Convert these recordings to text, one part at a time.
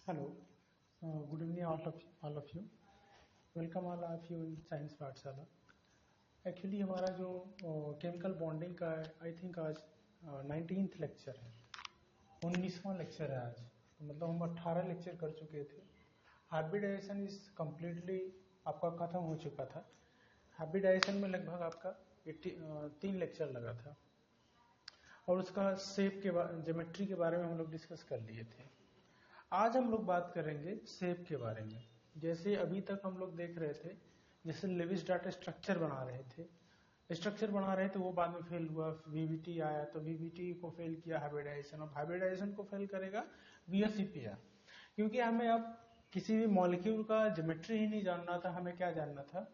Hello, good evening all of you. Welcome all of you in science पाठशाला. Actually हमारा जो chemical bonding का है, आई थिंक आज 19th लेक्चर है, 19वां लेक्चर है आज. तो मतलब हम 18 लेक्चर कर चुके थे. हाइब्रिडाइजेशन इज कम्प्लीटली आपका खत्म हो चुका था. हाइब्रिडाइजेशन में लगभग आपका 3 लेक्चर लगा था और उसका शेप के ज्योमेट्री के बारे में हम लोग डिस्कस कर लिए थे. आज हम लोग बात करेंगे शेप के बारे में. जैसे अभी तक हम लोग देख रहे थे, जैसे लेविस डाटा स्ट्रक्चर बना रहे थे, वो बाद में फेल हुआ. वीवीटी आया तो वीवीटी को फेल किया हाइब्रिडाइजेशन. अब हाइब्रिडाइजेशन को फेल करेगा वीएसईपीआर, क्योंकि हमें अब किसी भी मॉलिक्यूल का ज्योमेट्री ही नहीं जानना था. हमें क्या जानना था,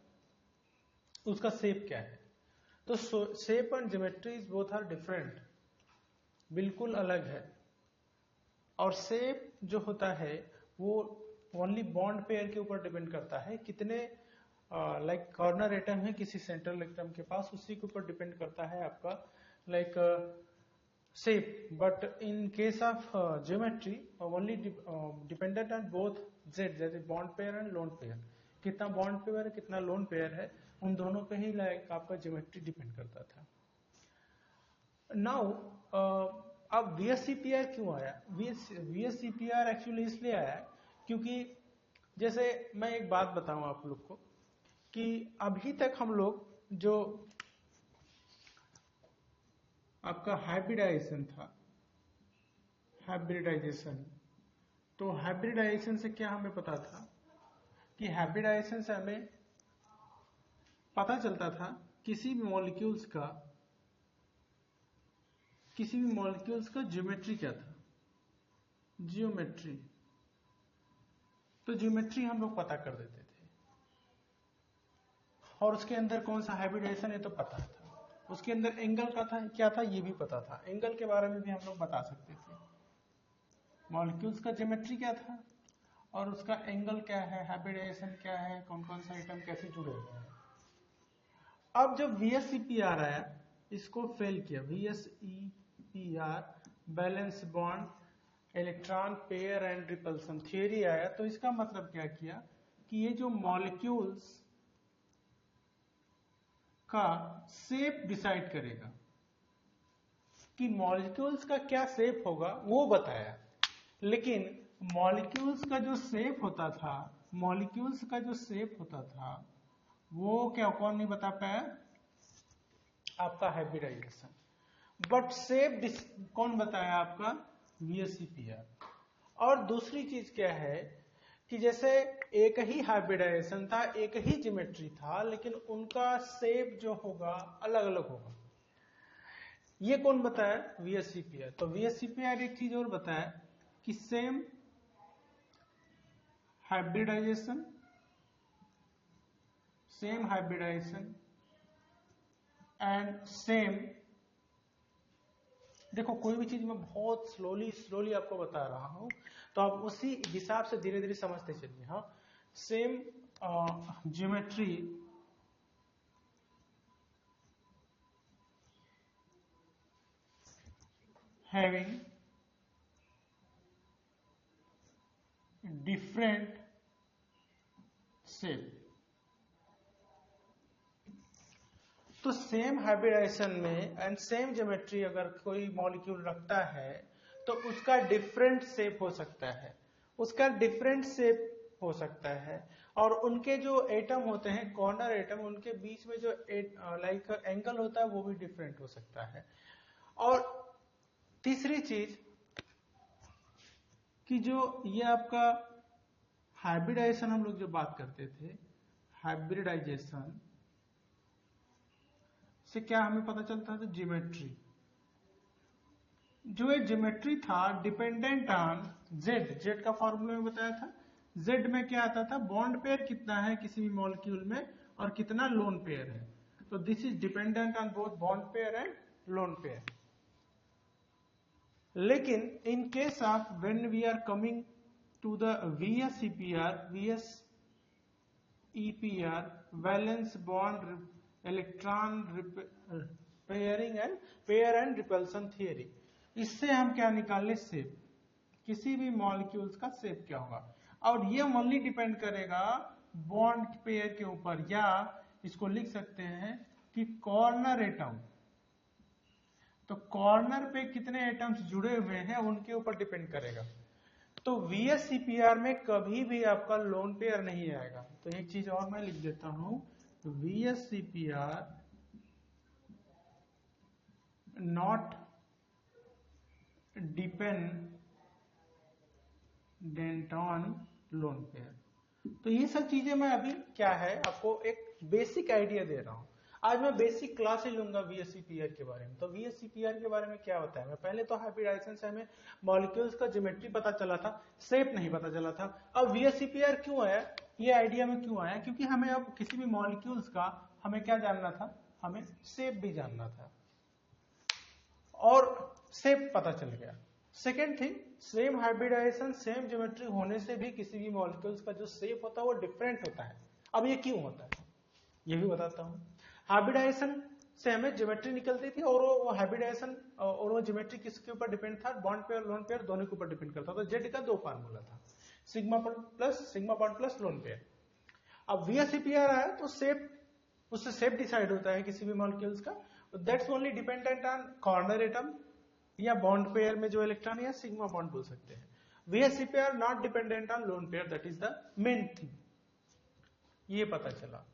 उसका शेप क्या है. तो shape and geometry both are different, बिल्कुल अलग है. और शेप जो होता है वो ओनली बॉन्ड पेयर के ऊपर डिपेंड करता है. कितने लाइक कॉर्नर एटम है किसी सेंट्रल एटम के पास, उसी के ऊपर डिपेंड करता है आपका like shape. But in case of geometry only dependent on both जेड, जैसे bond pair and lone pair. कितना बॉन्ड पेयर है कितना लोन पेयर है, उन दोनों पे ही लाइक आपका ज्योमेट्री डिपेंड करता था. नाउ अब वीएसईपीआर क्यों आया? वीएसईपीआर एक्चुअली इसलिए आया क्योंकि जैसे मैं एक बात बताऊं आप लोग को कि अभी तक हम लोग जो आपका हाइब्रिडाइजेशन था, तो हाइब्रिडाइजेशन से क्या हमें पता था कि हाइब्रिडाइजेशन से हमें पता चलता था किसी भी मॉलिक्यूल्स का ज्योमेट्री क्या था. तो ज्योमेट्री हम लोग पता कर देते थे, और उसके अंदर कौन सा हाइब्रिडाइजेशन है तो पता था. उसके अंदर एंगल का था क्या था ये भी पता था. एंगल के बारे में भी हम लोग बता सकते थे. मॉलिक्यूल्स का ज्योमेट्री क्या था और उसका एंगल क्या है, हाइब्रिडाइजेशन क्या है, कौन कौन सा आइटम कैसे जुड़े हुए हैं. अब जब वीएसईपीआर आया, इसको फेल किया. VSEPR valence bond electron pair and repulsion theory आया. तो इसका मतलब क्या किया कि ये जो मॉलिक्यूल्स का शेप डिसाइड करेगा, कि मॉलिक्यूल्स का क्या शेप होगा वो बताया. लेकिन मॉलिक्यूल्स का जो शेप होता था, वो क्या कौन नहीं बता पाया? आपका हाइब्रिडाइजेशन. बट शेप कौन बताया? आपका वीएसईपीआर. और दूसरी चीज क्या है कि जैसे एक ही हाइब्रिडाइजेशन था, एक ही ज्योमेट्री था, लेकिन उनका शेप जो होगा अलग अलग होगा. ये कौन बताया? वीएसईपीआर. तो वीएसईपीआर एक चीज और बताया कि सेम हाइब्रिडाइजेशन एंड सेम. देखो, कोई भी चीज मैं बहुत स्लोली आपको बता रहा हूं, तो आप उसी हिसाब से धीरे धीरे समझते चलिए. हाँ, same geometry having different shape. तो सेम हाइब्रिडाइजेशन में एंड सेम ज्योमेट्री अगर कोई मॉलिक्यूल रखता है तो उसका डिफरेंट शेप हो सकता है. और उनके जो एटम होते हैं, कॉर्नर एटम, उनके बीच में जो लाइक एंगल होता है वो भी डिफरेंट हो सकता है. और तीसरी चीज कि जो ये आपका हाइब्रिडाइजेशन हम लोग जो बात करते थे, हाइब्रिडाइजेशन से क्या हमें पता चलता था? ज्योमेट्री. जो एक ज्योमेट्री था डिपेंडेंट ऑन जेड का फॉर्मूला में बताया था. जेड में क्या आता था? बॉन्ड पेयर कितना है किसी भी मॉलिक्यूल में और कितना लोन पेयर है. तो this is dependent on both bond pair and lone pair. लेकिन in case of when we are coming to the VSEPR valence bond electron pair and repulsion theory, इससे हम क्या निकाले? शेप. किसी भी मॉलिक्यूल्स का शेप क्या होगा, और ये ओनली डिपेंड करेगा बॉन्ड पेयर के ऊपर, या इसको लिख सकते हैं कि कॉर्नर एटम, तो कॉर्नर पे कितने एटम्स जुड़े हुए हैं उनके ऊपर डिपेंड करेगा। तो VSCPR में कभी भी आपका लोन पेयर नहीं आएगा। तो एक चीज और मैं लिख देता हूं, VSCPR not dependent on lone pair. तो ये सब चीजें मैं अभी क्या है आपको एक बेसिक आइडिया दे रहा हूं। आज मैं बेसिक क्लास ही लूंगा VSCPR के बारे में। तो VSCPR के बारे में क्या होता है, मैं पहले तो हाइब्रिडाइजेशन से हमें मॉलिक्यूल्स का ज्योमेट्री पता चला था, शेप नहीं पता चला था। अब VSCPR क्यों आया, ये आइडिया में क्यों आया, क्योंकि हमें अब किसी भी मॉलिक्यूल्स का हमें क्या जानना था, हमें शेप भी जानना था, और शेप पता चल गया। Second thing, same hybridisation same geometry होने से भी किसी भी मॉलिक्यूल्स का जो शेप होता है वो डिफरेंट होता है। अब ये क्यों होता है ये भी बताता हूं। हाइब्रिडाइजेशन से हमें ज्योमेट्री निकलती थी, और वो हाइब्रिडाइजेशन और वो ज्योमेट्री किसके ऊपर डिपेंड था, बॉन्ड पेयर लोन पेयर दोनों के ऊपर डिपेंड करता था। जेड का दो फार्मूला था, sigma bond plus lone pair. अब VSCPR आया तो शेप, उससे शेप डिसाइड होता है किसी भी मॉलिक्यूल्स का। That's only dependent on corner atom या बॉन्ड पेयर में जो इलेक्ट्रॉन, या सिग्मा बॉन्ड बोल सकते हैं। VSCPR not dependent on lone pair, that is the main thing, ये पता चला।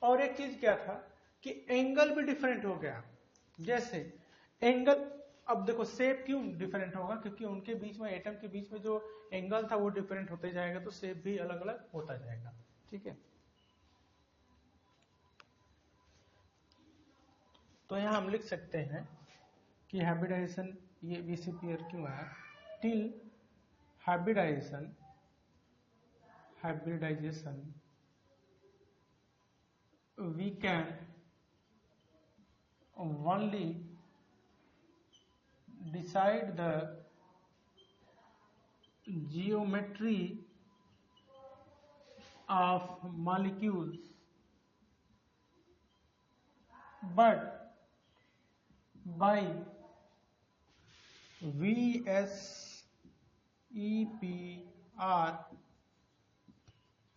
और एक चीज क्या था कि एंगल भी डिफरेंट हो गया। जैसे एंगल, अब देखो शेप क्यों डिफरेंट होगा, क्योंकि उनके बीच में, एटम के बीच में जो एंगल था वो डिफरेंट होते जाएगा, तो शेप भी अलग अलग होता जाएगा। ठीक है, तो यहां हम लिख सकते हैं कि हाइब्रिडाइजेशन, ये VSCPR क्यों है, till hybridisation we can only decide the geometry of molecules, but by VSEPR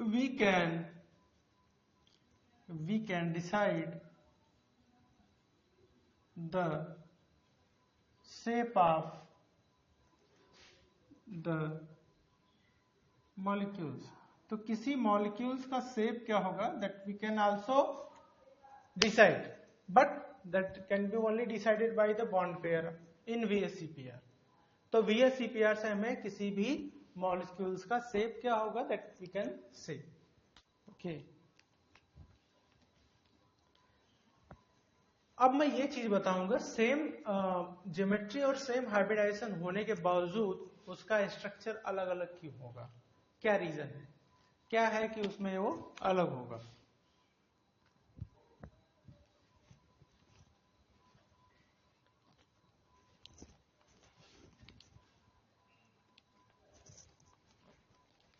we can decide the shape of the molecules। तो किसी मॉलिक्यूल्स का शेप क्या होगा, that we can also decide, but that can be only decided by the bond pair in VSCPR। तो VSCPR से हमें किसी भी मॉलिक्यूल्स का शेप क्या होगा, that we can say. Okay, अब मैं ये चीज बताऊंगा, सेम ज्योमेट्री और सेम हाइब्रिडाइजेशन होने के बावजूद उसका स्ट्रक्चर अलग अलग क्यों होगा, क्या रीजन है, क्या है कि उसमें वो अलग होगा।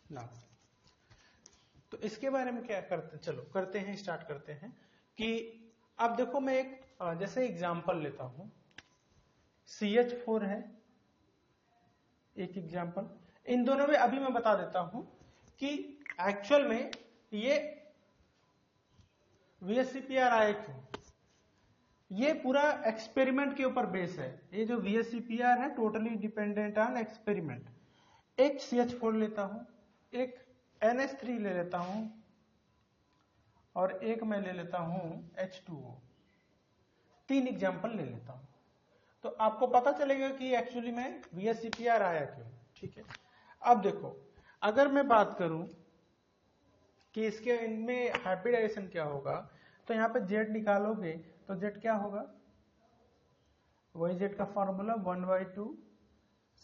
ना, तो इसके बारे में क्या करते, चलो करते हैं, स्टार्ट करते हैं। कि अब देखो, मैं एक जैसे एग्जांपल लेता हूं, CH4 है एक एग्जांपल। इन दोनों में अभी मैं बता देता हूं कि एक्चुअल में ये VSCPR आए क्यों। ये पूरा एक्सपेरिमेंट के ऊपर बेस है। ये जो VSCPR है टोटली डिपेंडेंट ऑन एक्सपेरिमेंट। एक CH4 लेता हूं, एक NH3 ले लेता हूं, और एक मैं ले लेता हूं H2O। 3 एग्जाम्पल ले लेता हूं, तो आपको पता चलेगा कि एक्चुअली में VSCPR आया क्यों। ठीक है, अब देखो, अगर मैं बात करूं कि इसके इनमें हाइब्रिडाइजेशन क्या होगा, तो यहां पे Z निकालोगे तो Z क्या होगा, वही Z का फॉर्मूला 1/2,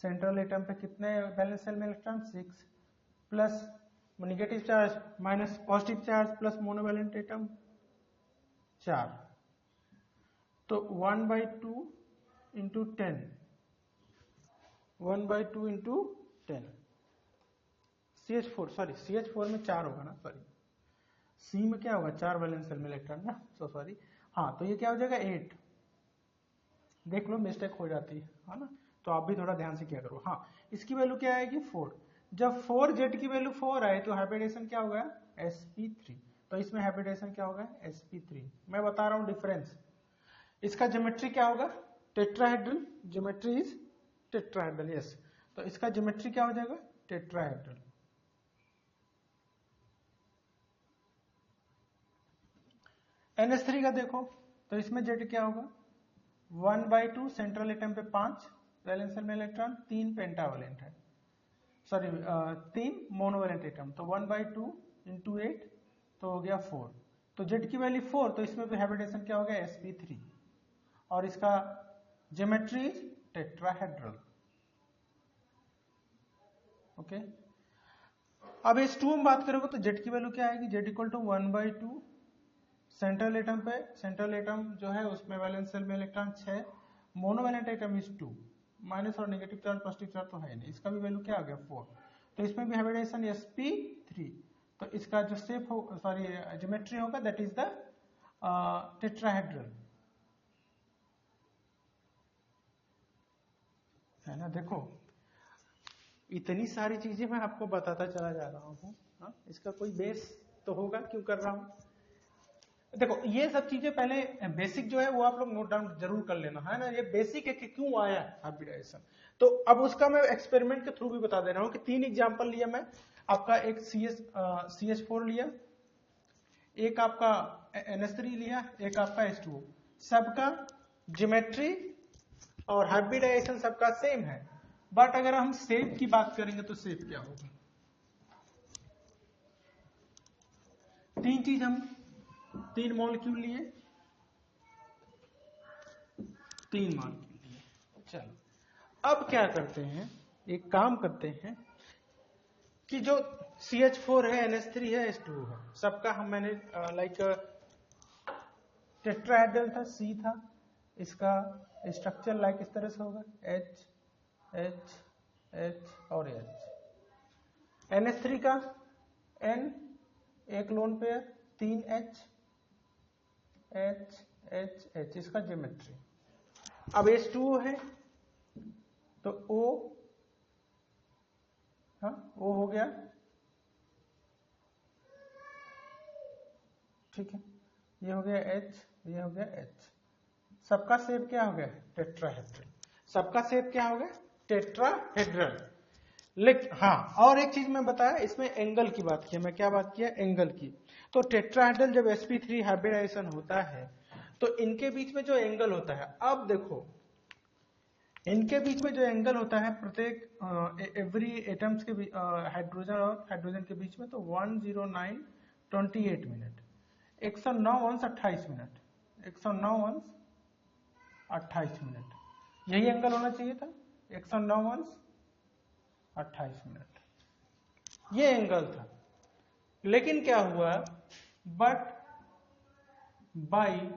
सेंट्रल एटम पे कितने वैलेंस शेल में electron 6, plus negative charge minus positive charge plus monovalent atom 4, तो 1/2 इंटू 10, 1/2 इंटू 10। CH4 में 4 होगा ना, सॉरी C में क्या होगा, 4 वैलेंस शेल में इलेक्ट्रॉन ना, सो सॉरी। हाँ, तो ये क्या हो जाएगा 8, देख लो मिस्टेक हो जाती है ना। तो आप भी थोड़ा ध्यान से किया करो। हाँ, इसकी वैल्यू क्या आएगी 4। जब 4Z की वैल्यू 4 आए तो हाइब्रिडेशन क्या होगा sp3। तो इसमें हाइब्रिडेशन क्या होगा sp3। मैं बता रहा हूं डिफरेंस। इसका ज्योमेट्री क्या होगा tetrahedral, geometry is tetrahedral, yes. तो इसका ज्योमेट्री क्या हो जाएगा टेट्राहेड्रल। NH3 का देखो तो इसमें Z क्या होगा 1/2, सेंट्रल एटम पे 5 वैलेंस शेल में इलेक्ट्रॉन, 3 पेंटावैलेंट है, सॉरी 3 मोनोवैलेंट एटम, तो 1/2 × 8 तो हो गया 4। तो Z की वैल्यू 4, तो इसमें भी हाइब्रिडेशन क्या हो गया sp3 और इसका ज्योमेट्री टेट्राहेड्रल। ओके, अब H2 में बात करोगे तो Z की वैल्यू क्या आएगी Z = 1/2, सेंट्रल एटम पे, सेंट्रल एटम जो है उसमें वैलेंस शेल में electron 6, monovalent atom is 2, minus और नेगेटिव चार्ज पॉजिटिव चार्ज तो है नहीं, इसका भी वैल्यू क्या आ गया 4। तो इसमें भी हाइब्रिडेशन sp3। तो इसका जो शेप हो, सॉरी ज्योमेट्री होगा दैट इज द टेट्राहेड्रल, है ना। देखो इतनी सारी चीजें मैं आपको बताता चला जा रहा हूँ, इसका कोई बेस तो होगा क्यों कर रहा हूं। देखो ये सब चीजें पहले बेसिक जो है वो आप लोग नोट डाउन जरूर कर लेना, है ना। ये बेसिक है कि क्यों आया हाइब्रिडाइजेशन। तो अब उसका मैं एक्सपेरिमेंट के थ्रू भी बता दे रहा हूं कि 3 एग्जांपल लिया मैं आपका, एक CH4 लिया, एक आपका NH3 लिया, एक आपका H2O। सबका ज्योमेट्री और हाइब्रिडाइजेशन सबका सेम है, बट अगर हम शेप की बात करेंगे तो शेप क्या होगा। 3 चीज हम 3 मॉलिक्यूल लिए, 3 मॉलिक्यूल लिए। चलो अब क्या करते हैं, एक काम करते हैं कि जो CH4 है, NH3 है, H2O है, सबका हम मैंने लाइक टेट्राहेड्रल था, C था, इसका स्ट्रक्चर लाइक इस तरह से होगा H H H और H। NH3 का N एक lone pair, 3 H H H H, इसका ज्योमेट्री। अब H2O है तो O, हाँ O हो गया, ठीक है, ये हो गया H, ये हो गया H। सबका शेप क्या हो गया टेट्राहेड्रल, सबका शेप क्या हो गया टेट्राहेड्रल। लेकिन हाँ, और एक चीज मैं बताया, इसमें एंगल की बात की, मैं क्या बात किया एंगल की। तो टेट्राहेड्रल जब sp3 हाइब्रिडाइजेशन होता है तो इनके बीच में जो एंगल होता है, अब देखो इनके बीच में जो एंगल होता है प्रत्येक एवरी एटम्स के हाइड्रोजन और हाइड्रोजन के बीच में, तो 109.28 मिनट, 109 अंश 28 मिनट, 109 अंश 28 मिनट, यही एंगल होना चाहिए था, 109 अंश 28 मिनट, ये एंगल था। लेकिन क्या हुआ, but by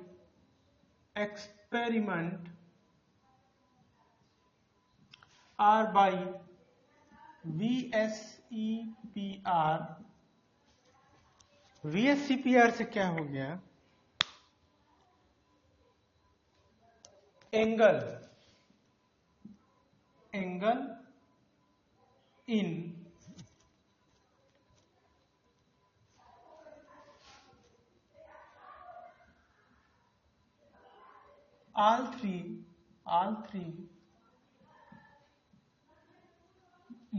experiment or by VSEPR से क्या हो गया, angle in all three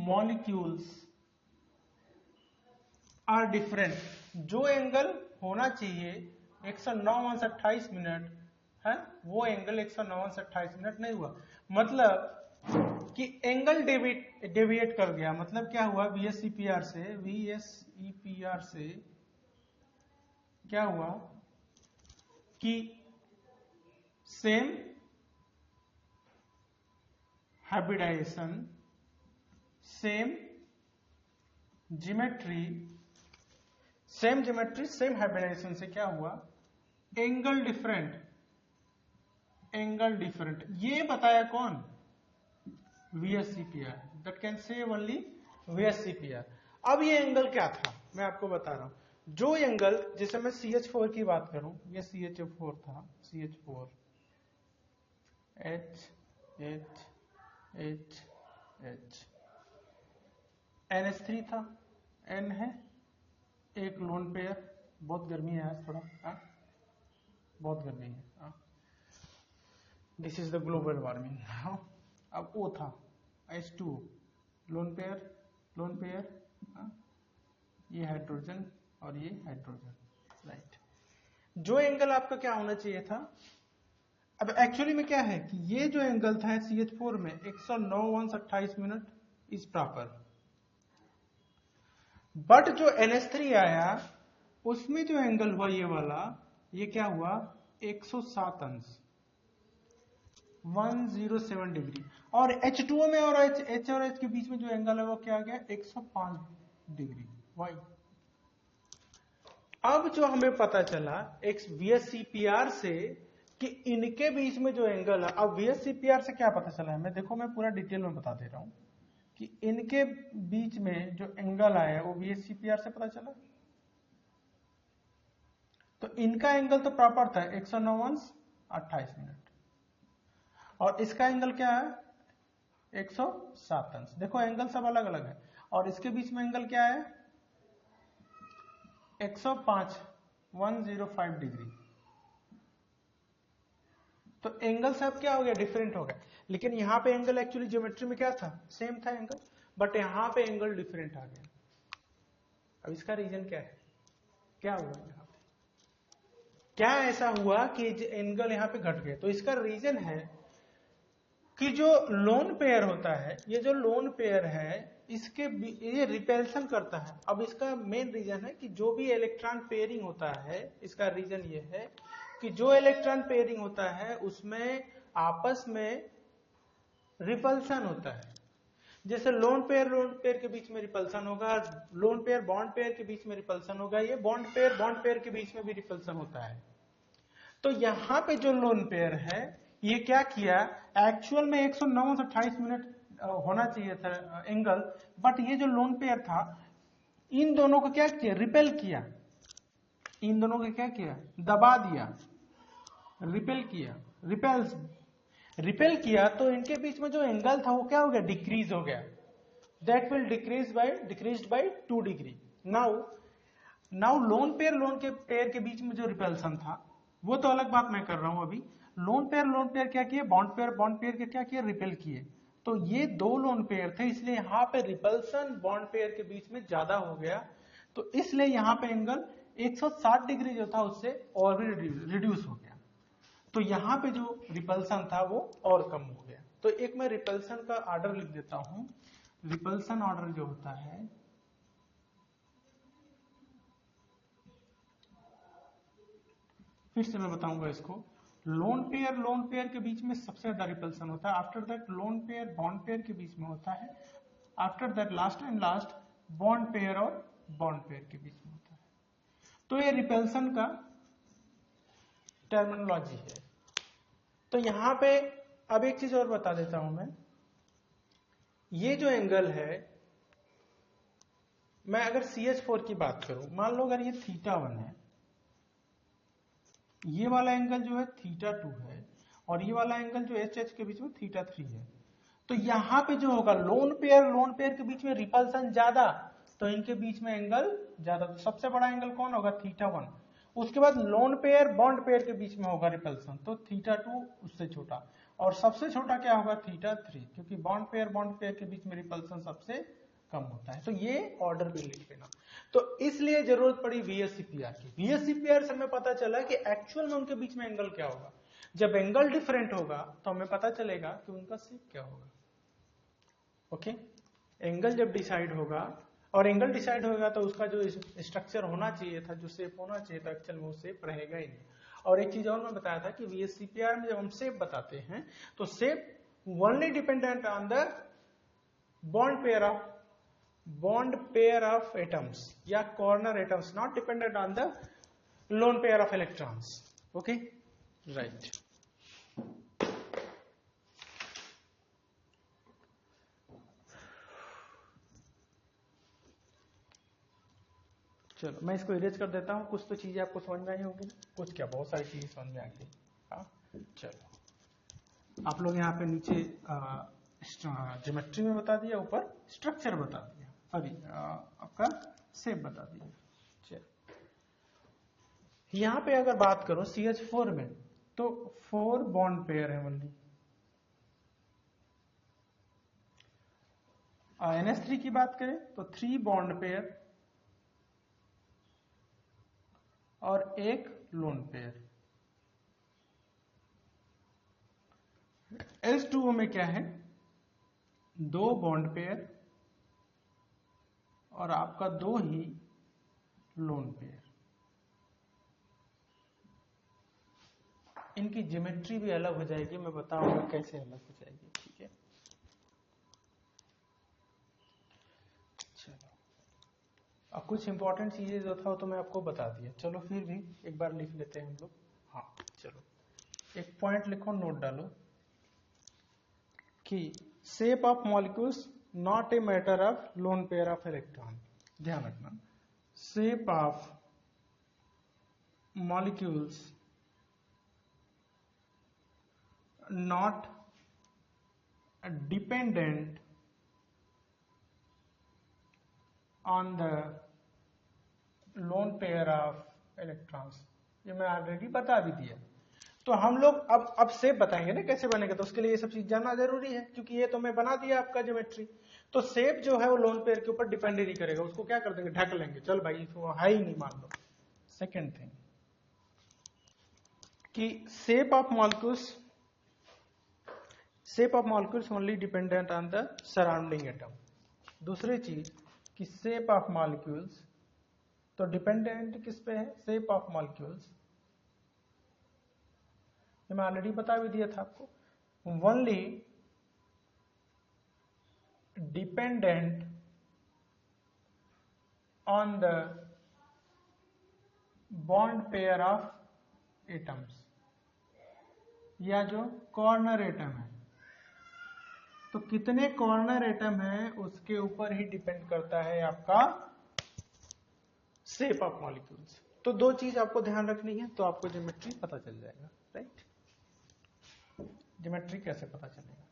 molecules are different। जो एंगल होना चाहिए 109.28 मिनट है, वो एंगल 109.28 मिनट नहीं हुआ, मतलब कि एंगल डेविएट कर गया। मतलब क्या हुआ, VSEPR से क्या हुआ कि same hybridisation, same geometry, same hybridisation से क्या हुआ, एंगल डिफरेंट। ये बताया कौन, VSEPR, that can say only VSEPR। अब ये एंगल क्या था मैं आपको बता रहा हूं। जो एंगल, जैसे मैं CH4 की बात करूं, ये CH4 था, CH4 H H H H NH3 था, N है, एक लोन पेयर, बहुत गर्मी है आज थोड़ा, बहुत गर्मी है, this is the global warming. अब O था H2O, लोन पेयर, ये हाइड्रोजन और ये हाइड्रोजन, राइट। जो एंगल आपका क्या होना चाहिए था, अब एक्चुअली में क्या है कि ये जो एंगल था CH4 में 109:28 मिनट इज प्रॉपर, बट जो NH3 आया उसमें जो एंगल हुआ ये वाला, ये क्या हुआ 107 अंश 107 डिग्री, और H2O में और H और H के बीच में जो एंगल है वो क्या आ गया 105 डिग्री। वाई? अब जो हमें पता चला एक VSCPR से कि इनके बीच में जो एंगल है, अब VSCPR से क्या पता चला हमें, देखो मैं पूरा डिटेल में बता दे रहा हूं कि इनके बीच में जो एंगल आया वो VSCPR से पता चला। तो इनका एंगल तो प्रॉपर था 109:28 मिनट, और इसका एंगल क्या है 107 अंश। देखो एंगल सब अलग अलग है, और इसके बीच में एंगल क्या है 105 105 डिग्री। तो एंगल सब क्या हो गया, डिफरेंट हो गया, लेकिन यहां पे एंगल एक्चुअली ज्योमेट्री में क्या था, सेम था एंगल, बट यहां पे एंगल डिफरेंट आ गया। अब इसका रीजन क्या है, क्या हुआ यहां पे, क्या ऐसा हुआ कि एंगल यहां पे घट गए? तो इसका रीजन है कि जो लोन पेयर होता है, ये जो लोन पेयर है इसके ये रिपेल्सन करता है। अब इसका मेन रीजन है कि जो भी इलेक्ट्रॉन पेयरिंग होता है, इसका रीजन ये है कि जो इलेक्ट्रॉन पेयरिंग होता है उसमें आपस में रिपल्सन होता है। जैसे लोन पेयर के बीच में रिपल्सन होगा, लोन पेयर बॉन्ड पेयर के बीच में रिपल्सन होगा, ये बॉन्ड पेयर के बीच में भी रिपल्सन होता है। तो यहां पे जो लोन पेयर है ये क्या किया, एक्चुअल में 109:28 मिनट होना चाहिए था एंगल, बट ये जो लोन पेयर था इन दोनों को क्या किया, रिपेल किया, इन दोनों को क्या किया, दबा दिया, रिपेल किया, तो इनके बीच में जो एंगल था वो क्या हो गया, डिक्रीज हो गया, that will decrease by 2 degree. Now lone pair के बीच में जो रिपल्सन था वो तो अलग बात मैं कर रहा हूं अभी। लोन पेयर क्या किए, बॉन्ड पेयर के क्या किए, रिपेल किए। तो ये दो लोन पेयर थे, इसलिए यहां पे रिपल्सन बॉन्ड पेयर के बीच में ज्यादा हो गया, तो इसलिए यहां पे एंगल 160 डिग्री जो था उससे और भी रिड्यूस हो गया। तो यहां पे जो रिपल्सन था वो और कम हो गया। तो एक मैं रिपल्सन का ऑर्डर लिख देता हूं। रिपल्सन ऑर्डर जो होता है, फिर से मैं बताऊंगा इसको, लोन पेयर के बीच में सबसे ज्यादा रिपल्सन होता है, after that lone pair bond pair के बीच में होता है, after that last bond pair और बॉन्ड पेयर के बीच में होता है। तो ये रिपल्सन का टर्मिनोलॉजी है। तो यहां पे अब एक चीज और बता देता हूं मैं, ये जो एंगल है, मैं अगर CH4 की बात करूं, मान लो अगर ये θ1 है, ये वाला एंगल जो है θ2 है, और ये वाला एंगल जो HH के बीच में θ3 है। तो यहां पे जो होगा लोन पेयर के बीच में रिपल्सन ज्यादा, तो इनके बीच में एंगल ज्यादा। तो सबसे बड़ा एंगल कौन होगा, θ1। उसके बाद लोन पेयर बॉन्ड पेयर के बीच में होगा रिपल्सन, तो θ2 उससे छोटा, और सबसे छोटा क्या होगा, θ3, क्योंकि बॉन्ड पेयर के बीच में रिपल्सन सबसे कम होता है। तो ये ऑर्डर भी लिख लेना। तो इसलिए जरूरत पड़ी VSCPR की। VSCPR से हमें पता चला कि एक्चुअल में उनके बीच में एंगल क्या होगा। जब एंगल डिफरेंट होगा तो हमें पता चलेगा कि उनका शेप क्या होगा। ओके, एंगल जब डिसाइड होगा, और एंगल डिसाइड होगा तो उसका जो स्ट्रक्चर होना चाहिए था, जो शेप होना चाहिए था, एक्चुअल में वो शेप रहेगा ही नहीं। और एक चीज और मैं बताया था कि VSCPR में जब हम शेप बताते हैं तो shape only dependent on the bond pair of atoms या corner atoms, not dependent on the lone pair of electrons. Okay, right. चलो मैं इसको इरेज कर देता हूं। कुछ तो चीजें आपको समझ में आई होगी, कुछ क्या, बहुत सारी चीजें समझ में आ गई। हाँ, चलो आप लोग यहाँ पे नीचे ज्योमेट्री में बता दिया, ऊपर स्ट्रक्चर बता दिया, सॉरी आपका शेप बता दिया। यहां पे अगर बात करो CH4 में तो 4 बॉन्ड पेयर है ओनली। NH3 की बात करें तो 3 बॉन्ड पेयर और 1 लोन पेयर। H2O में क्या है, 2 बॉन्ड पेयर और आपका 2 ही लोन पेयर। इनकी ज्योमेट्री भी अलग हो जाएगी, मैं बताऊंगा कैसे अलग हो जाएगी, ठीक है। चलो, अब कुछ इंपॉर्टेंट चीजें जो था तो मैं आपको बता दिया, चलो फिर भी एक बार लिख लेते हैं हम लोग। हाँ चलो, एक पॉइंट लिखो, नोट डालो कि shape of molecules not a matter of lone pair of electron. ध्यान रखना, shape of molecules not dependent on the lone pair of electrons। ये मैं ऑलरेडी बता भी दिया। तो हम लोग अब शेप बताएंगे ना कैसे बनेगा, तो उसके लिए ये सब चीज जानना जरूरी है, क्योंकि ये तो मैं बना दिया आपका ज्योमेट्री। तो शेप जो है वो लोन पेयर के ऊपर डिपेंड ही नहीं करेगा, उसको क्या कर देंगे, ढक लेंगे, चल भाई वो है ही नहीं मान लो। सेकेंड थिंग कि shape of molecules only dependent on the surrounding atom. दूसरी चीज कि शेप ऑफ मॉलिक्यूल्स, तो डिपेंडेंट किस पे है, शेप ऑफ मॉलिक्यूल्स, ये मैं ऑलरेडी बता भी दिया था आपको, only dependent on the bond pair of atoms, या जो कॉर्नर एटम है। तो कितने कॉर्नर एटम है उसके ऊपर ही डिपेंड करता है आपका शेप ऑफ मॉलिक्यूल्स। तो दो चीज आपको ध्यान रखनी है, तो आपको ज्योमेट्री पता चल जाएगा, राइट। ज्योमेट्री कैसे पता चलेगा,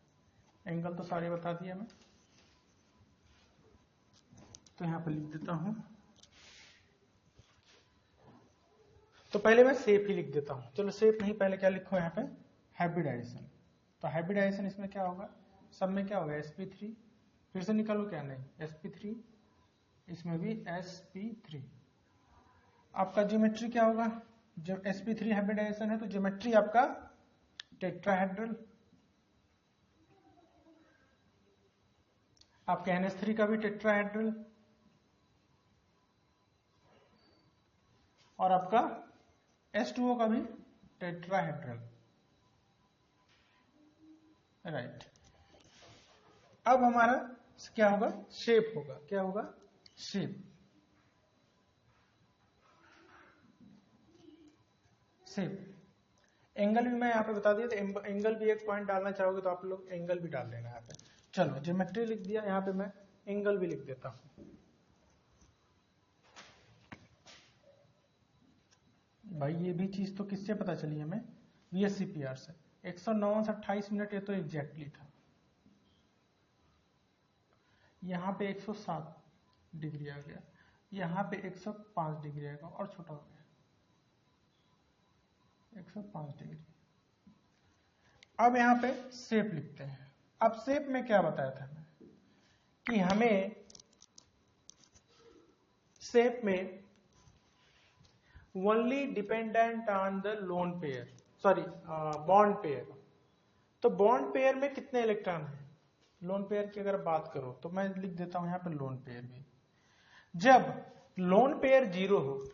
एंगल तो सारे बता दिया मैं, तो यहां पर लिख देता हूं। तो पहले मैं शेप ही लिख देता हूं, चलो शेप नहीं, पहले क्या लिखो यहाँ पे, हाइब्रिडाइजेशन। तो हाइब्रिडाइजेशन इसमें क्या होगा, सब में क्या होगा, sp3, फिर से निकालो, क्या नहीं sp3, इसमें भी sp3। आपका ज्योमेट्री क्या होगा, जब sp3 हाइब्रिडाइजेशन है तो ज्योमेट्री आपका टेट्राहेड्रल। आपका NH3 का भी टेट्राहेड्रल, और आपका H2O का भी टेट्राहेड्रल, राइट। अब हमारा क्या होगा, शेप होगा, क्या होगा, शेप। एंगल भी मैं यहाँ पे बता दिया, तो एंगल भी एक पॉइंट डालना चाहोगे तो आप लोग एंगल भी डाल लेना यहाँ पे। चलो ज्योमेट्री लिख दिया, यहाँ पे मैं एंगल भी लिख देता हूं। भाई ये भी चीज तो किससे पता चली हमें, VSCPR से। 109:28 मिनट, ये तो एग्जैक्टली था। यहाँ पे 107 डिग्री आ गया, यहाँ पे 105 डिग्री आएगा, और छोटा हो गया 105 डिग्री। अब यहाँ पे शेप लिखते हैं। अब शेप में क्या बताया था मैं, कि हमें शेप में only dependent on the lone pair, sorry bond pair. तो बॉन्ड पेयर में कितने इलेक्ट्रॉन है, लोन पेयर की अगर बात करो तो मैं लिख देता हूं यहां पे लोन पेयर भी। जब लोन पेयर 0 हो,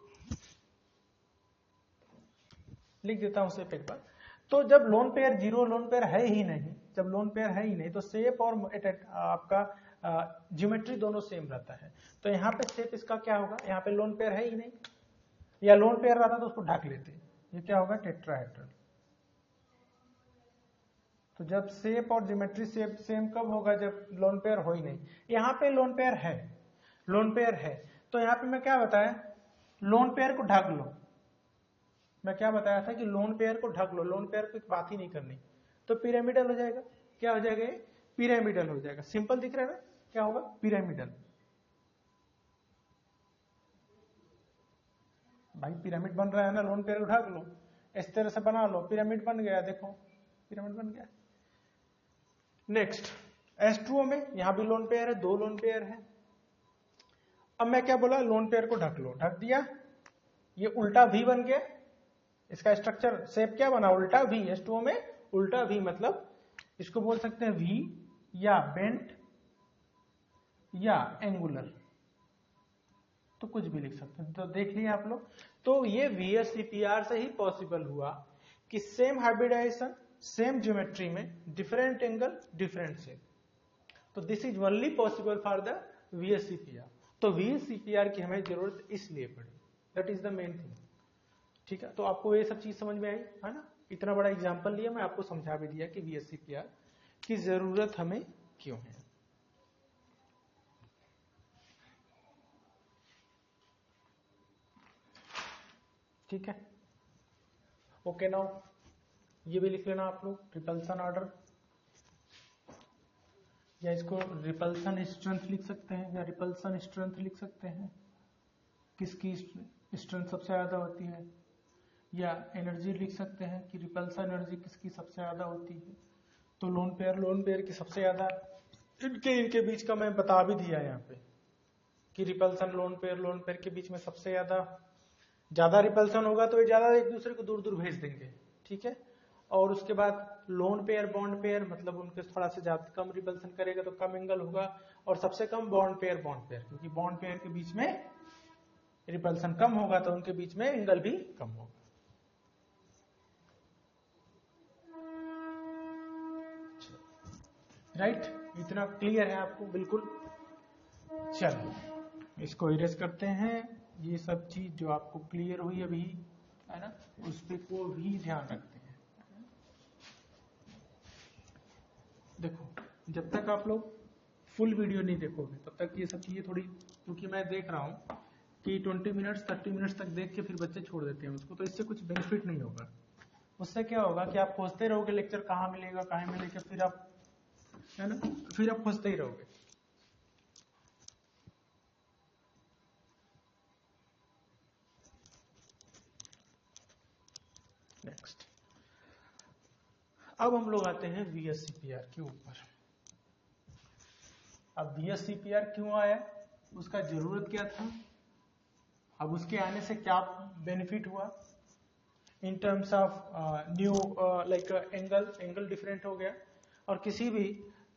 लिख देता हूं शेप एक बार। तो जब लोन पेयर 0, लोन पेयर है ही नहीं, जब लोन पेयर है ही नहीं तो शेप और आपका ज्योमेट्री दोनों सेम रहता है। तो यहाँ पे शेप इसका क्या होगा, यहाँ पे लोन पेयर है ही नहीं, या लोन पेयर रहता तो उसको ढक लेते, ये क्या होगा, टेट्राहेड्रल। तो जब शेप और ज्योमेट्री शेप सेम कब होगा, जब लोन पेयर हो ही नहीं। यहाँ पे लोन पेयर है, लोन पेयर है, तो यहाँ पे मैं क्या बताया, लोन पेयर को ढक लो। मैं क्या बताया था कि लोन पेयर को ढक लो, लोन पेयर को बात ही नहीं करनी, तो पिरामिडल हो जाएगा। क्या हो जाएगा, पिरामिडल हो जाएगा। सिंपल दिख रहा है ना, क्या होगा, पिरामिडल। भाई पिरामिड बन रहा है ना, लोन पेयर उठा लो, इस तरह से बना लो, पिरामिड बन गया, देखो पिरामिड बन गया। नेक्स्ट H2O में यहां भी लोन पेयर है, 2 लोन पेयर है। अब मैं क्या बोला, लोन पेयर को ढक लो, ढक दिया, ये उल्टा V बन गया, इसका स्ट्रक्चर शेप क्या बना, उल्टा V। H2O में उल्टा V मतलब इसको बोल सकते हैं V या बेंट या एंगुलर, तो कुछ भी लिख सकते हैं। तो देख लिया आप लोग, तो ये VSEPR से ही पॉसिबल हुआ कि सेम हाइब्रिडाइजेशन सेम ज्योमेट्री में डिफरेंट एंगल डिफरेंट शेप। तो this is only possible for the VSEPR। तो VSEPR की हमें जरूरत इसलिए पड़ी, that is the main thing. ठीक है, तो आपको ये सब चीज समझ में आई है ना। इतना बड़ा एग्जांपल लिया, मैं आपको समझा भी दिया कि VSEPR की जरूरत हमें क्यों है। ठीक है, ओके नाउ ये भी लिख लेना आप लोग, रिपल्सन ऑर्डर, या इसको रिपल्सन स्ट्रेंथ लिख सकते हैं, या रिपल्सन स्ट्रेंथ लिख सकते हैं, किसकी स्ट्रेंथ सबसे ज्यादा होती है, या एनर्जी लिख सकते हैं कि रिपल्सन एनर्जी किसकी सबसे ज्यादा होती है। तो लोन पेयर की सबसे ज्यादा, इनके बीच का मैं बता भी दिया यहाँ पे कि रिपल्सन लोन पेयर के बीच में सबसे ज्यादा रिपल्सन होगा तो ये ज्यादा एक दूसरे को दूर दूर भेज देंगे। ठीक है, और उसके बाद लोन पेयर बॉन्ड पेयर मतलब उनके थोड़ा सा ज्यादा कम रिपल्सन करेगा तो कम एंगल होगा, और सबसे कम बॉन्ड पेयर क्योंकि बॉन्ड पेयर के बीच में रिपल्सन कम होगा तो उनके बीच में एंगल भी कम होगा। राइट, इतना क्लियर है आपको बिल्कुल। चलो इसको इरेज करते हैं, ये सब चीज जो आपको क्लियर हुई अभी है ना, उस पे को भी ध्यान रखते हैं। देखो जब तक आप लोग फुल वीडियो नहीं देखोगे तब तक ये सब चीजें थोड़ी, क्योंकि मैं देख रहा हूँ कि 20 मिनट्स 30 मिनट्स तक देख के फिर बच्चे छोड़ देते हैं उसको, तो इससे कुछ बेनिफिट नहीं होगा। उससे क्या होगा कि आप खोजते रहोगे लेक्चर कहाँ मिलेगा, फिर आप है ना, फिर आप खोजते ही रहोगे। नेक्स्ट, अब हम लोग आते हैं VSEPR के ऊपर। अब VSEPR क्यों आया, उसका जरूरत क्या था, अब उसके आने से क्या बेनिफिट हुआ in terms of new like angle different हो गया, और किसी भी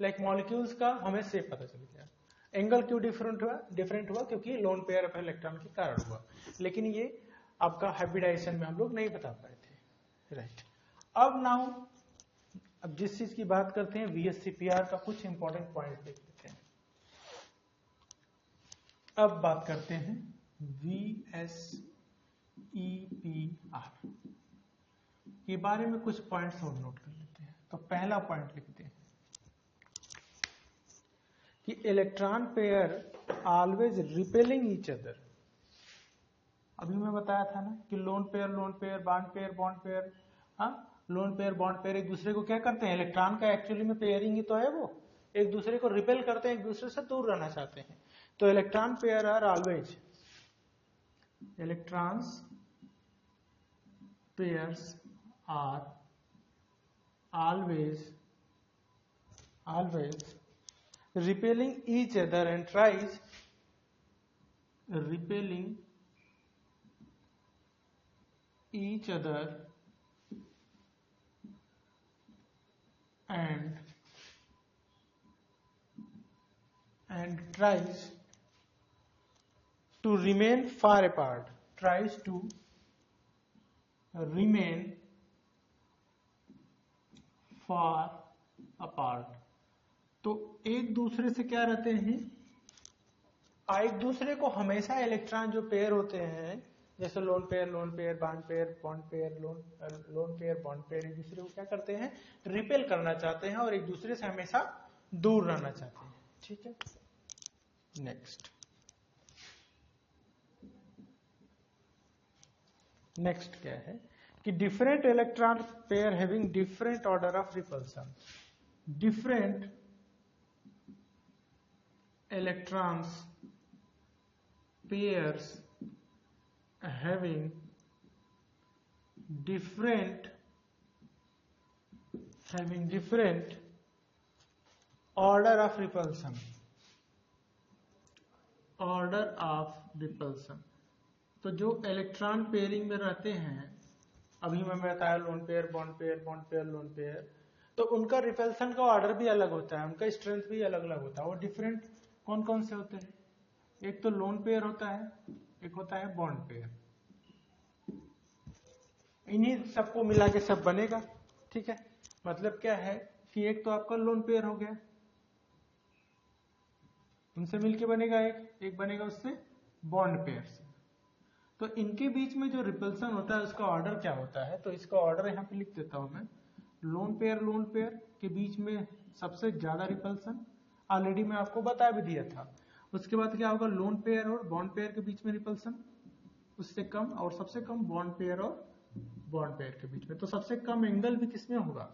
लाइक मॉलिक्यूल्स का हमें शेप पता चल गया। एंगल क्यों डिफरेंट हुआ क्योंकि लोन पेयर ऑफ इलेक्ट्रॉन के कारण हुआ, लेकिन ये आपका हाइब्रिडाइजेशन में हम लोग नहीं बता पाए थे। राइट, अब जिस चीज की बात करते हैं VSEPR का कुछ इंपॉर्टेंट पॉइंट देख लेते हैं। अब बात करते हैं VSEPR के बारे में, कुछ पॉइंट्स और नोट कर लेते हैं। तो पहला पॉइंट लिखते हैं कि electron pair always repelling each other. अभी मैं बताया था ना कि लोन पेयर बॉन्ड पेयर, हाँ लोन पेयर बॉन्ड पेयर एक दूसरे को क्या करते हैं, इलेक्ट्रॉन का एक्चुअली में पेयरिंग ही तो है, वो एक दूसरे को रिपेल करते हैं, एक दूसरे से दूर रहना चाहते हैं। तो electron pair are always, electrons pairs are always repelling each other and tries repelling each other and tries to remain far apart, tries to remain far apart। तो एक दूसरे से क्या रहते हैं, एक दूसरे को हमेशा इलेक्ट्रॉन जो पेयर होते हैं, जैसे lone pair bond pair, lone pair bond pair, एक दूसरे को क्या करते हैं, रिपेल करना चाहते हैं और एक दूसरे से हमेशा दूर रहना चाहते हैं। ठीक है, नेक्स्ट क्या है कि different electron pair having different order of repulsion, different electrons pairs having different order of repulsion. तो जो इलेक्ट्रॉन पेयरिंग में रहते हैं, अभी मैं बताया lone pair, bond pair, bond pair, lone pair, तो उनका रिपल्सन का ऑर्डर भी अलग होता है, उनका स्ट्रेंथ भी अलग अलग होता है। वो डिफरेंट कौन कौन से होते हैं? एक तो लोन पेयर होता है, एक होता है बॉन्ड पेयर। इन्हीं सबको मिला के सब बनेगा, ठीक है। मतलब क्या है कि एक तो आपका लोन पेयर हो गया, उनसे मिलके बनेगा एक बनेगा उससे बॉन्ड पेयर से। तो इनके बीच में जो रिपल्सन होता है उसका ऑर्डर क्या होता है? तो इसका ऑर्डर यहाँ पे लिख देता हूं मैं। लोन पेयर के बीच में सबसे ज्यादा रिपल्सन, ऑलरेडी मैं आपको बता भी दिया था। उसके बाद क्या होगा? लोन पेयर और बॉन्ड पेयर के बीच में रिपल्सन उससे कम, और सबसे कम बॉन्ड पेयर और बॉन्ड पेयर के बीच में। तो सबसे कम एंगल भी किसमें होगा?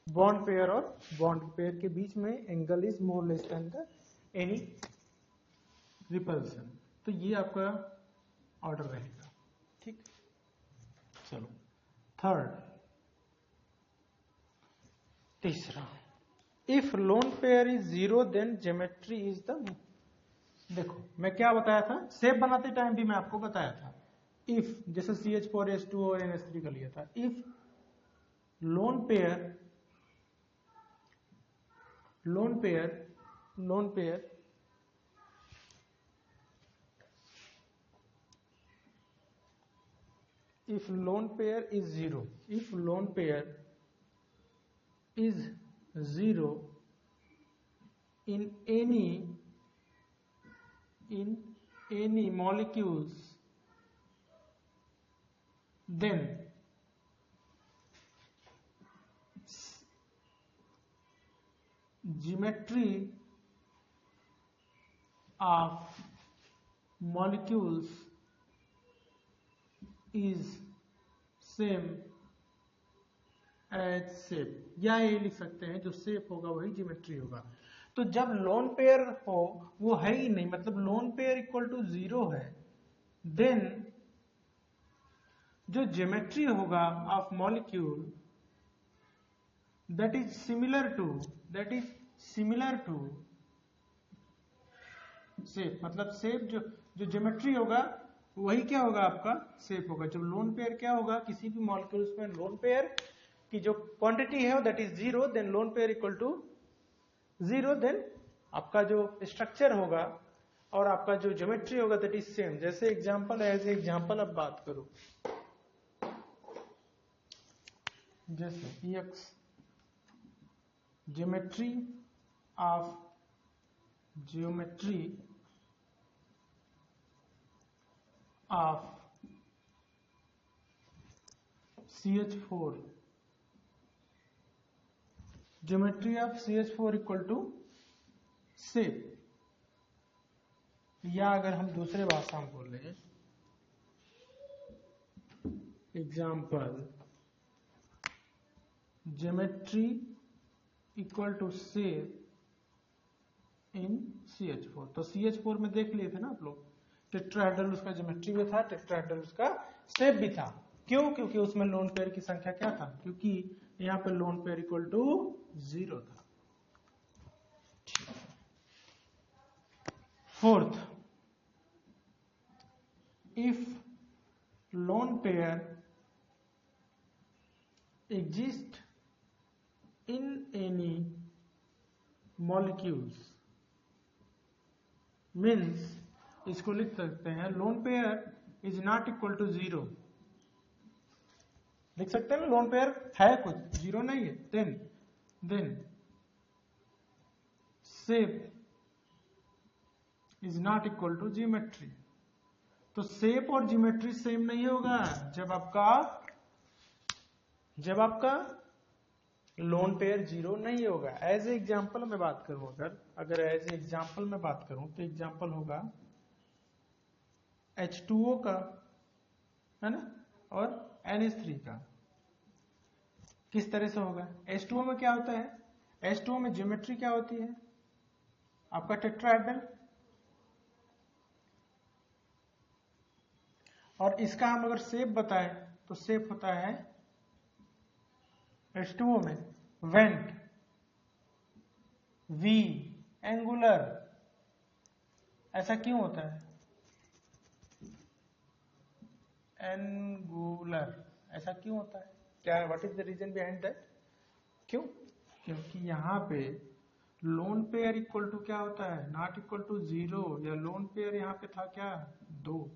बॉन्ड पेयर और बॉन्ड पेयर के बीच में angle is more less than the any repulsion. तो ये आपका ऑर्डर रहेगा, ठीक। चलो थर्ड, तीसरा, if lone pair is zero then geometry is the. देखो मैं क्या बताया था, शेप बनाते टाइम भी मैं आपको बताया था, इफ जैसे CH4H2 और NH3 का लिया था, if lone pair if lone pair is zero in any molecules, then geometry of molecules is same as shape, या ये लिख सकते हैं जो शेप होगा वही ज्योमेट्री होगा। तो जब लोन पेयर हो वो है ही नहीं, मतलब lone pair equal to zero है, देन जो ज्योमेट्री होगा of molecule that is similar to shape, मतलब शेप जो ज्योमेट्री होगा वही क्या होगा? आपका शेप होगा। जब लोन पेयर क्या होगा? किसी भी मॉलिक्यूल्स में लोन पेयर की जो क्वांटिटी है that is zero, then lone pair equal to zero, then आपका जो स्ट्रक्चर होगा और आपका जो ज्योमेट्री होगा दैट इज सेम। जैसे एग्जांपल है, एज एग्जांपल अब बात करो, जैसे EX geometry of CH4, geometry of CH4 equal to shape, या अगर हम दूसरे भाषा में बोल रहे, example, geometry equal to shape in CH4। तो CH4 में देख लिए थे ना आप लोग, टेट्राहेड्रल उसका ज्योमेट्री भी था, टेट्राहेड्रल उसका शेप भी था। क्यों? क्योंकि उसमें लोन पेयर की संख्या क्या था? क्योंकि यहाँ पे lone pair equal to zero था। Fourth, if lone pair exist in any molecules, means इसको लिख सकते हैं lone pair is not equal to zero, लिख सकते हैं ना, लोन पेयर है कुछ, जीरो नहीं है, then shape is not equal to geometry. तो शेप और ज्योमेट्री सेम नहीं होगा जब आपका लोन पेयर जीरो नहीं होगा। एज ए एग्जाम्पल मैं बात करूं, अगर एज ए एग्जाम्पल मैं बात करूं तो एग्जाम्पल होगा H2O का, है ना, और NH3 का। किस तरह से होगा? H2O में क्या होता है? H2O में ज्योमेट्री क्या होती है? आपका टेट्राहेड्रल, और इसका हम अगर शेप बताएं तो शेप होता है H2O में वेंट, V, एंगुलर। ऐसा क्यों होता है? एंगुलर ऐसा क्यों होता है? क्या, what is the reason behind that? क्यों? क्योंकि यहाँ पे लोन पेयर इक्वल टू क्या होता है? नॉट इक्वल टू 0, या लोन पेयर यहाँ पे था क्या? 2,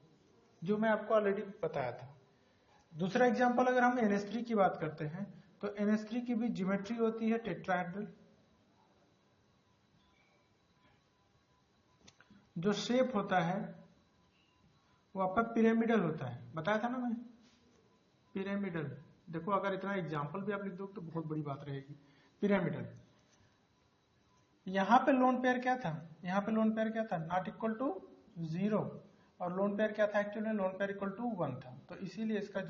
जो मैं आपको ऑलरेडी बताया था। दूसरा एग्जांपल अगर हम NH3 की बात करते हैं तो NH3 की भी ज्योमेट्री होती है टेट्राहेड्रल। जो शेप होता है वो आपका पिरामिडल होता है, बताया था ना मैं, पिरामिडल। देखो अगर इतना एग्जांपल भी आप लिख दो तो बहुत बड़ी बात रहेगी। पिरामिडल। यहां पे लोन पेयर क्या था? यहां पे लोन पेयर क्या था? नॉट इक्वल टू 0, और लोन पेयर क्या था? Actually lone pair equal to 1 था। तो इसीलिए इसका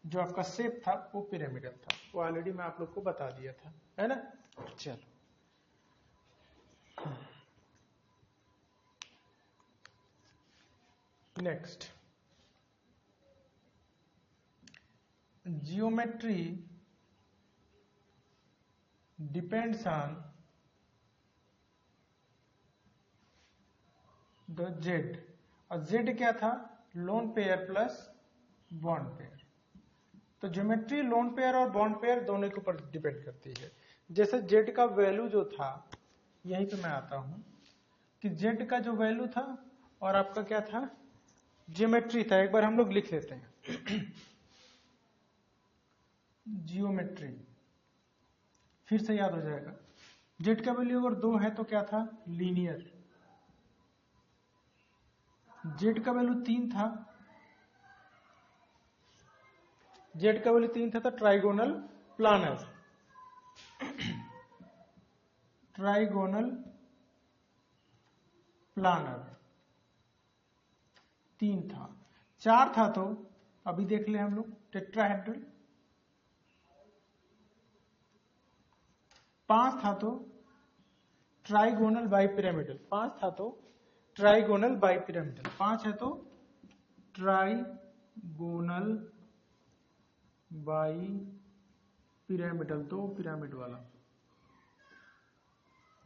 जो आपका शेप था वो पिरामिडल था। वो ऑलरेडी मैं आप लोग को बता दिया था, है ना। चलो next, geometry depends on the Z, और Z क्या था? Lone pair plus bond pair. तो ज्योमेट्री लोन पेयर और बॉन्ड पेयर दोनों के ऊपर डिपेंड करती है। जैसे Z का वैल्यू जो था, यहीं पे मैं आता हूं कि Z का जो वैल्यू था और आपका क्या था? ज्योमेट्री था। एक बार हम लोग लिख लेते हैं जियोमेट्री, फिर से याद हो जाएगा। Z का वैल्यू अगर 2 है तो क्या था? लीनियर। Z का वैल्यू 3 था, Z का वैल्यू 3 था तो ट्राइगोनल प्लानर। ट्राइगोनल प्लानर 3 था। 4 था तो अभी देख ले हम लोग टेट्राहेड्रल। 5 था तो ट्राइगोनल बाइपिरामिडल। 5 था तो ट्राइगोनल बाइपिरामिडल। 5 है तो ट्राइगोनल बाई पिरामिडल, 2 पिरामिड वाला।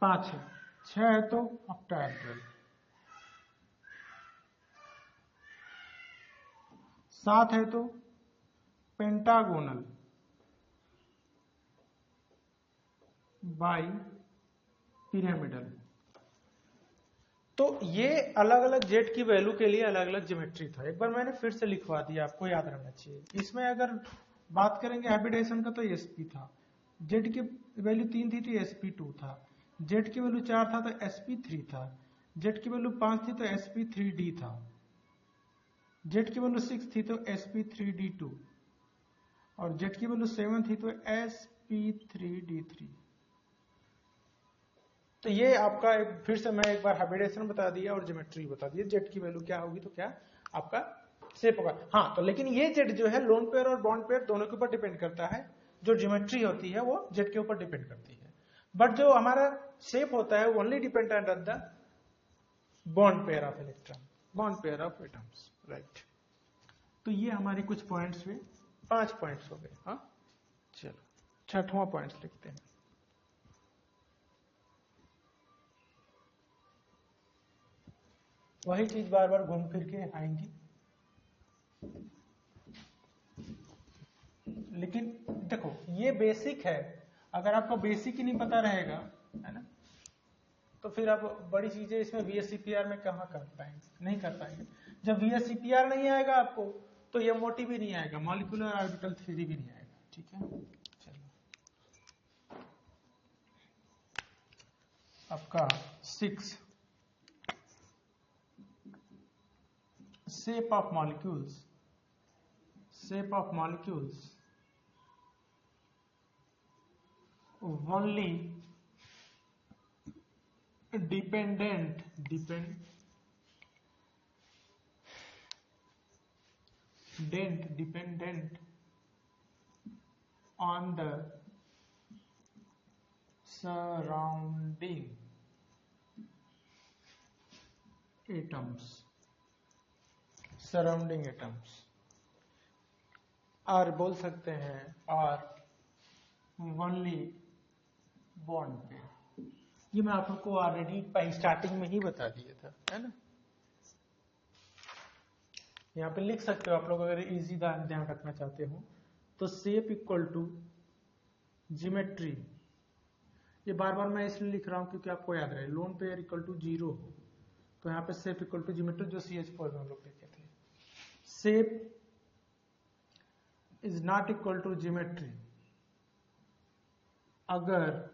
5 है। 6 है तो ऑक्टाहेड्रल। 7 है तो पेंटागोनल बाई पिरामिडल। तो ये अलग अलग जेड की वैल्यू के लिए अलग अलग ज्योमेट्री था। एक बार मैंने फिर से लिखवा दिया, आपको याद रहना चाहिए। इसमें अगर बात करेंगे हैबिटेशन का तो SP था। जेड की वैल्यू 3 थी तो SP2 था। जेड की वैल्यू 4 था तो SP3 था। जेड की वैल्यू 5 थी तो SP3D था। जेड की वैल्यू 6 थी तो SP3D2, और जेड की वैल्यू 7 थी तो SP3D3। तो ये आपका फिर से मैं एक बार हैबिटेशन बता दिया और ज्योमेट्री बता दिया। जेड की वैल्यू क्या होगी तो क्या आपका शेप होगा। हाँ, तो लेकिन ये जेड जो है लोन पेयर और बॉन्ड पेयर दोनों के ऊपर डिपेंड करता है। जो ज्योमेट्री होती है वो जेड के ऊपर डिपेंड करती है, बट जो हमारा शेप होता है only dependent on the bond pair of electron, bond pair of atoms, right. तो ये हमारे कुछ पॉइंट्स हुए, 5 पॉइंट्स हो गए। हाँ, चलो 6वां पॉइंट लिखते हैं। वही चीज बार बार घूम फिर के आएंगी, लेकिन देखो ये बेसिक है। अगर आपको बेसिक ही नहीं पता रहेगा, है ना, तो फिर आप बड़ी चीजें इसमें VSCPR में कहाँ कर पाएंगे? नहीं कर पाएंगे। जब VSCPR नहीं आएगा आपको तो ये मोटिव भी नहीं आएगा, मॉलिक्यूलर ऑर्बिटल थ्योरी भी नहीं आएगा। ठीक है, चलो आपका 6 shape of molecules, shape of molecules only dependent on the surrounding atoms, surrounding atoms, और बोल सकते हैं आर ओनली बॉन्ड पेयर। ये मैं आप लोग को ऑलरेडी स्टार्टिंग में ही बता दिया था, है ना। यहाँ पे लिख सकते हो आप लोग अगर इजी ध्यान रखना चाहते हो तो शेप इक्वल टू ज्योमेट्री। ये बार बार मैं इसलिए लिख रहा हूं क्योंकि आपको याद रहे, लोन पेयर इक्वल टू 0 हो तो यहाँ पे शेप इक्वल टू ज्योमेट्री, जो CH4 में हम लोग लिखे थे। Shape is not equal to geometry अगर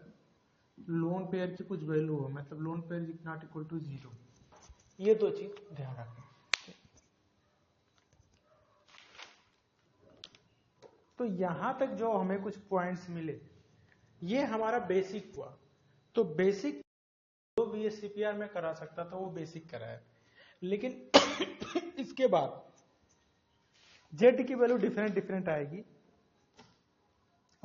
लोन पेयर की कुछ वैल्यू हो, मतलब lone pair is not equal to 0। ये दो चीज ध्यान रखना। तो यहां तक जो हमें कुछ पॉइंट्स मिले, ये हमारा बेसिक हुआ। तो बेसिक जो VSCPR में करा सकता था वो बेसिक कराया, लेकिन इसके बाद Z की वैल्यू डिफरेंट आएगी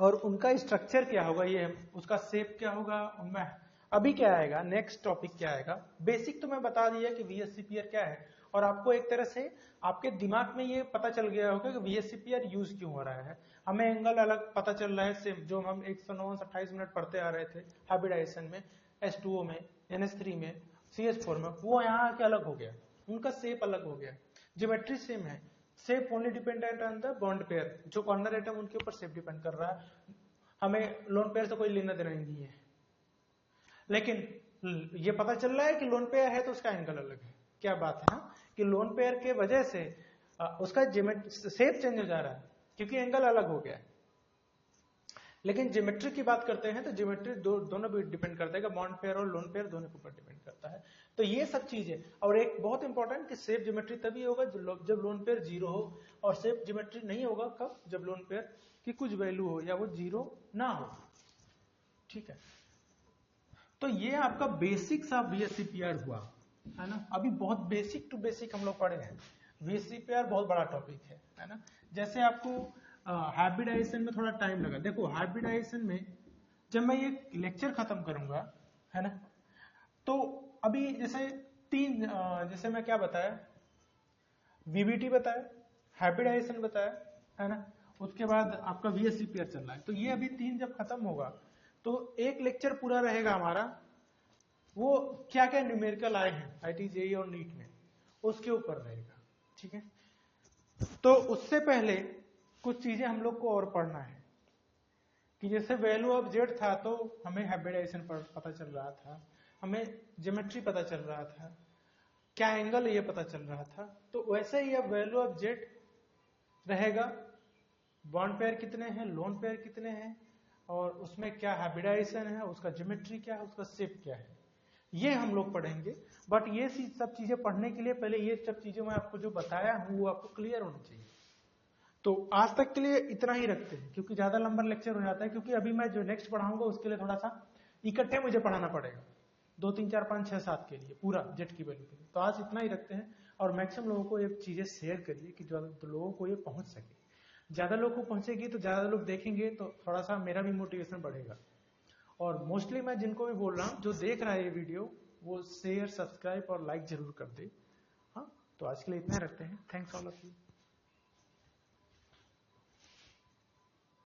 और उनका स्ट्रक्चर क्या होगा, ये उसका शेप क्या होगा, उनमें अभी क्या आएगा, नेक्स्ट टॉपिक क्या आएगा। बेसिक तो मैं बता दिया कि VSCPR क्या है, और आपको एक तरह से आपके दिमाग में ये पता चल गया होगा कि VSCPR यूज क्यों हो रहा है। हमें एंगल अलग पता चल रहा है, सेम जो हम 129-28 मिनट पढ़ते आ रहे थे हाइब्रिडाइजेशन में, H2O में, NH3 में, CH4 में, वो यहाँ आके अलग हो गया, उनका शेप अलग हो गया। ज्योमेट्री सेम है, shape only dependent on the bond pair, जो कॉर्नर एटम उनके ऊपर शेप डिपेंड कर रहा है। हमें लोन पेयर से कोई लेना देना नहीं है, लेकिन ये पता चल रहा है कि लोन पेयर है तो उसका एंगल अलग है। क्या बात है ना, कि लोन पेयर के वजह से उसका शेप चेंज हो जा रहा है क्योंकि एंगल अलग हो गया है। लेकिन ज्योमेट्री की बात करते हैं तो ज्योमेट्री दोनों भी डिपेंड करता है कि बॉन्ड पेयर और लोन पेयर दोनों के ऊपर डिपेंड करता है। तो ये सब चीजें, और एक बहुत इंपॉर्टेंट कि शेप ज्योमेट्री तभी होगा जब लोन पेयर 0 हो, और शेप ज्योमेट्री नहीं होगा कब, जब लोन पेयर की कुछ वैल्यू हो या वो 0 ना हो। ठीक है, तो ये आपका बेसिक्स ऑफ VSCPR हुआ, है ना। अभी बहुत बेसिक टू बेसिक हम लोग पढ़े हैं। VSCPR बहुत बड़ा टॉपिक है ना। जैसे आपको हाइब्रिडाइजेशन में थोड़ा टाइम लगा, देखो हाइब्रिडाइजेशन में जब मैं ये लेक्चर खत्म करूंगा, है ना, तो अभी जैसे जैसे मैं क्या बताया, VBT बताया, हाइब्रिडाइजेशन बताया, है ना, उसके बाद आपका VSCPR चल रहा है। तो ये अभी 3 जब खत्म होगा तो एक लेक्चर पूरा रहेगा हमारा, वो क्या क्या न्यूमेरिकल आए हैं IIT JEE और नीट में, उसके ऊपर रहेगा। ठीक है, तो उससे पहले कुछ चीजें हम लोग को और पढ़ना है, कि जैसे वैल्यू ऑफ Z था तो हमें हाइब्रिडाइजेशन पता चल रहा था, हमें ज्योमेट्री पता चल रहा था, क्या एंगल ये पता चल रहा था। तो वैसे ही अब वैल्यू ऑफ Z रहेगा, बॉन्ड पेयर कितने हैं, लोन पेयर कितने हैं, और उसमें क्या हाइब्रिडाइजेशन है, उसका ज्योमेट्री क्या है, उसका शेप क्या है, ये हम लोग पढ़ेंगे। बट ये सब चीजें पढ़ने के लिए पहले ये सब चीजें मैं आपको जो बताया हूं वो आपको क्लियर होनी चाहिए। तो आज तक के लिए इतना ही रखते हैं, क्योंकि ज्यादा लंबा लेक्चर हो जाता है, क्योंकि अभी मैं जो नेक्स्ट पढ़ाऊंगा उसके लिए थोड़ा सा इकट्ठे मुझे पढ़ाना पड़ेगा, 2 3 4 5 6 7 के लिए पूरा Z की वैल्यू के लिए। तो आज इतना ही रखते हैं, और मैक्सिमम लोगों को ये चीजें शेयर करिए कि जो लोगों को ये पहुंच सके। ज्यादा लोग को पहुंचेगी तो ज्यादा लोग देखेंगे तो थोड़ा सा मेरा भी मोटिवेशन बढ़ेगा। और मोस्टली मैं जिनको भी बोल रहा हूँ, जो देख रहा है ये वीडियो, वो शेयर, सब्सक्राइब और लाइक जरूर कर दे। हाँ, तो आज के लिए इतना रखते हैं। Thanks all of you.